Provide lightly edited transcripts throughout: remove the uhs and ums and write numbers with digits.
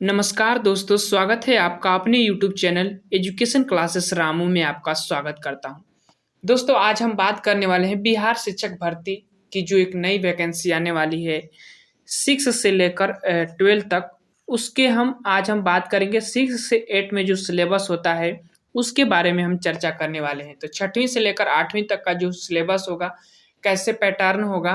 नमस्कार दोस्तों, स्वागत है आपका अपने YouTube channel education classes Ramu में आपका स्वागत करता हूं। दोस्तों, आज हम बात करने वाले हैं बिहार शिक्षक भर्ती की जो एक नई वैकेंसी आने वाली है 6 से लेकर 12 तक। उसके आज हम बात करेंगे 6 से 8 में जो सिलेबस होता है उसके बारे में हम चर्चा करने वाले हैं। तो 6वीं से लेकर 8वीं तक का जो सिलेबस होगा, कैसे पैटर्न होगा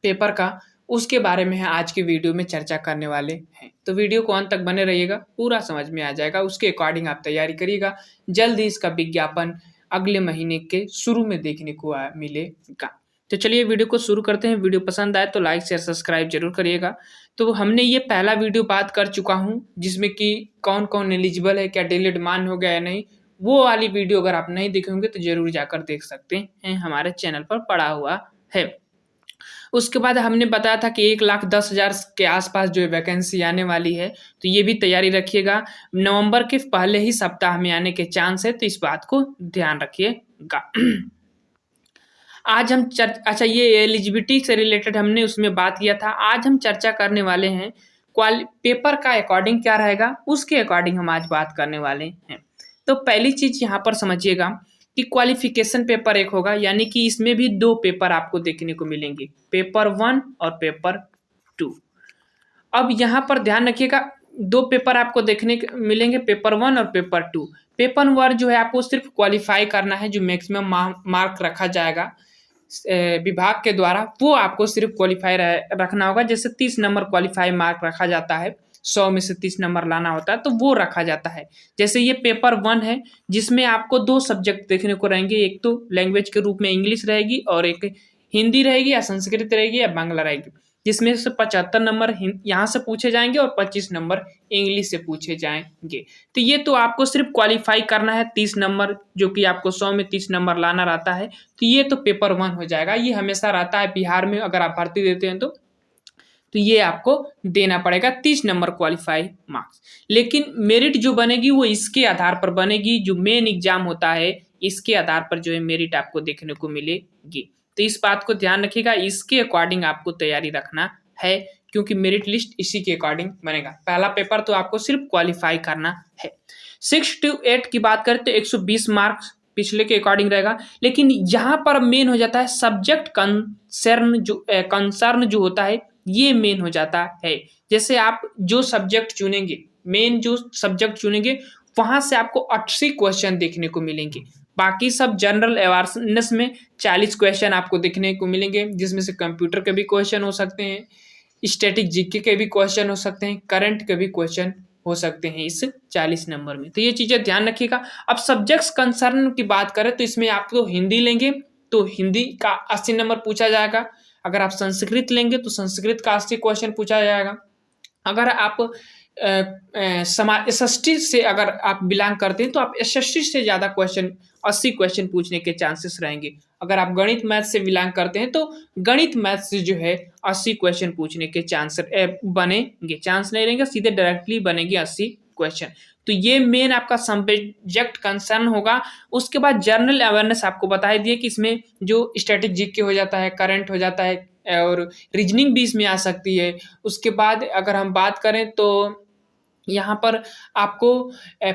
पेपर का, उसके बारे में आज की वीडियो में चर्चा करने वाले हैं। तो वीडियो को अंत तक बने रहिएगा, पूरा समझ में आ जाएगा। उसके अकॉर्डिंग आप तैयारी करिएगा। जल्द ही इसका विज्ञापन अगले महीने के शुरू में देखने को मिलेगा। तो चलिए वीडियो को शुरू करते हैं। वीडियो पसंद आए तो लाइक शेयर सब्सक्राइब जरूर करिएगा। तो हमने ये पहला वीडियो बात कर चुका हूँ जिसमें कि कौन कौन एलिजिबल है, क्या डेली डिमांड हो गया या नहीं। वो वाली वीडियो अगर आप नहीं देखे होंगे तो जरूर जाकर देख सकते हैं, हमारे चैनल पर पड़ा हुआ है। उसके बाद हमने बताया था कि 1,10,000 के आसपास जो वैकेंसी आने वाली है, तो ये भी तैयारी रखिएगा। नवंबर के पहले ही सप्ताह में आने के चांस है, तो इस बात को ध्यान रखिएगा। आज हम अच्छा, ये एलिजिबिलिटी से रिलेटेड हमने उसमें बात किया था। आज हम चर्चा करने वाले हैं पेपर का अकॉर्डिंग क्या रहेगा, उसके अकॉर्डिंग हम आज बात करने वाले हैं। तो पहली चीज यहाँ पर समझिएगा कि क्वालिफिकेशन पेपर एक होगा, यानी कि इसमें भी 2 पेपर आपको देखने को मिलेंगे, पेपर 1 और पेपर 2। अब यहाँ पर ध्यान रखिएगा, 2 पेपर आपको देखने मिलेंगे, पेपर 1 और पेपर 2। पेपर 1 जो है आपको सिर्फ क्वालिफाई करना है, जो मैक्सिमम मार्क रखा जाएगा विभाग के द्वारा, वो आपको सिर्फ क्वालिफाई रखना होगा। जैसे 30 नंबर क्वालिफाई मार्क रखा जाता है, 100 में से 30 नंबर लाना होता है, तो वो रखा जाता है। जैसे ये पेपर 1 है जिसमें आपको 2 सब्जेक्ट देखने को रहेंगे, एक तो लैंग्वेज के रूप में इंग्लिश रहेगी और एक हिंदी रहेगी या संस्कृत रहेगी या बांग्ला रहेगी, जिसमें से 75 नंबर यहाँ से पूछे जाएंगे और 25 नंबर इंग्लिश से पूछे जाएंगे। तो ये तो आपको सिर्फ क्वालिफाई करना है, 30 नंबर जो कि आपको 100 में 30 नंबर लाना रहता है, तो ये तो पेपर 1 हो जाएगा। ये हमेशा रहता है बिहार में, अगर आप भर्ती देते हैं तो ये आपको देना पड़ेगा 30 नंबर क्वालिफाई मार्क्स। लेकिन मेरिट जो बनेगी वो इसके आधार पर बनेगी, जो मेन एग्जाम होता है इसके आधार पर जो है मेरिट आपको देखने को मिलेगी। तो इस बात को ध्यान रखिएगा, इसके अकॉर्डिंग आपको तैयारी रखना है, क्योंकि मेरिट लिस्ट इसी के अकॉर्डिंग बनेगा। पहला पेपर तो आपको सिर्फ क्वालिफाई करना है। 6 to 8 की बात करें तो 120 मार्क्स पिछले के अकॉर्डिंग रहेगा। लेकिन यहाँ पर मेन हो जाता है सब्जेक्ट कंसर्न जो होता है, ये मेन हो जाता है। जैसे आप जो सब्जेक्ट चुनेंगे, मेन जो सब्जेक्ट चुनेंगे, वहां से आपको 80 क्वेश्चन देखने को मिलेंगे। बाकी सब जनरल अवेयरनेस में 40 क्वेश्चन आपको देखने को मिलेंगे, जिसमें से कंप्यूटर के भी क्वेश्चन हो सकते हैं, स्टैटिक जीके के भी क्वेश्चन हो सकते हैं, करंट के भी क्वेश्चन हो सकते हैं इस 40 नंबर में। तो ये चीजें ध्यान रखिएगा। अब सब्जेक्ट्स कंसर्न की बात करें तो इसमें आप तो हिंदी लेंगे तो हिंदी का 80 नंबर पूछा जाएगा। अगर आप संस्कृत लेंगे तो संस्कृत का 80 क्वेश्चन पूछा जाएगा। अगर आप समाज एसएसटी से अगर आप बिलोंग करते हैं तो आप एसएसटी से ज़्यादा क्वेश्चन 80 क्वेश्चन पूछने के चांसेस रहेंगे। अगर आप गणित मैथ से बिलोंग करते हैं तो गणित मैथ से जो है 80 क्वेश्चन पूछने के चांस बनेंगे, चांस नहीं रहेंगे, सीधे डायरेक्टली बनेंगे 80 क्वेश्चन। तो ये मेन आपका सब्जेक्ट कंसर्न होगा। उसके बाद जनरल अवेयरनेस आपको बता दिए कि इसमें जो स्टैटिक जीके हो जाता है, करंट हो जाता है और रीजनिंग भी इसमें आ सकती है। उसके बाद अगर हम बात करें तो यहाँ पर आपको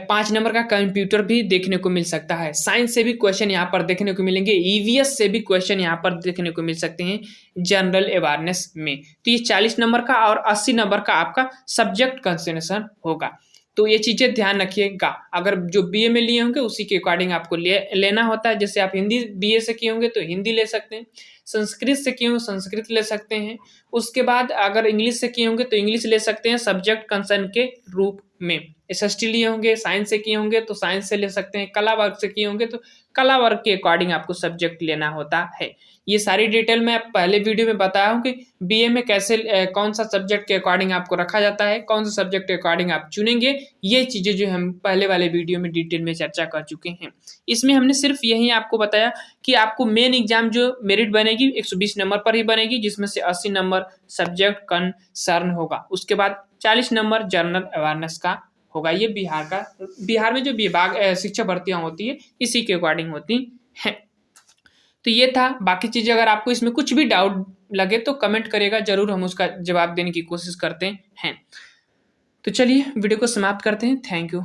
5 नंबर का कंप्यूटर भी देखने को मिल सकता है। साइंस से भी क्वेश्चन यहाँ पर देखने को मिलेंगे, ईवीएस से भी क्वेश्चन यहाँ पर देखने को मिल सकते हैं जनरल अवेयरनेस में। तो ये 40 नंबर का और 80 नंबर का आपका सब्जेक्ट कंसंट्रेशन होगा। तो ये चीज़ें ध्यान रखिएगा। अगर जो बीए में लिए होंगे उसी के अकॉर्डिंग आपको लेना होता है। जैसे आप हिंदी बीए से किए होंगे तो हिंदी ले सकते हैं, संस्कृत से किए होंगे संस्कृत ले सकते हैं। उसके बाद अगर इंग्लिश से किए होंगे तो इंग्लिश ले सकते हैं सब्जेक्ट कंसर्न के रूप में। एसएसटी लिए होंगे, साइंस से किए होंगे तो साइंस से ले सकते हैं, कला वर्ग से किए होंगे तो कला वर्ग के अकॉर्डिंग आपको सब्जेक्ट लेना होता है। ये सारी डिटेल मैं पहले वीडियो में बताया हूँ कि बीए में कैसे कौन सा सब्जेक्ट के अकॉर्डिंग आपको रखा जाता है, कौन सा सब्जेक्ट के अकॉर्डिंग आप चुनेंगे। ये चीज़ें जो हम पहले वाले वीडियो में डिटेल में चर्चा कर चुके हैं। इसमें हमने सिर्फ यही आपको बताया कि आपको मेन एग्जाम जो मेरिट बनेगी 120 नंबर पर ही बनेगी, जिसमें से 80 नंबर सब्जेक्ट कंसर्न होगा। उसके बाद 40 नंबर जनरल अवेयरनेस का होगा। ये बिहार में जो विभाग शिक्षक भर्तियां होती है इसी के अकॉर्डिंग होती हैं। तो ये था। बाकी चीज़ें अगर आपको इसमें कुछ भी डाउट लगे तो कमेंट करिएगा, जरूर हम उसका जवाब देने की कोशिश करते हैं। तो चलिए वीडियो को समाप्त करते हैं। Thank you.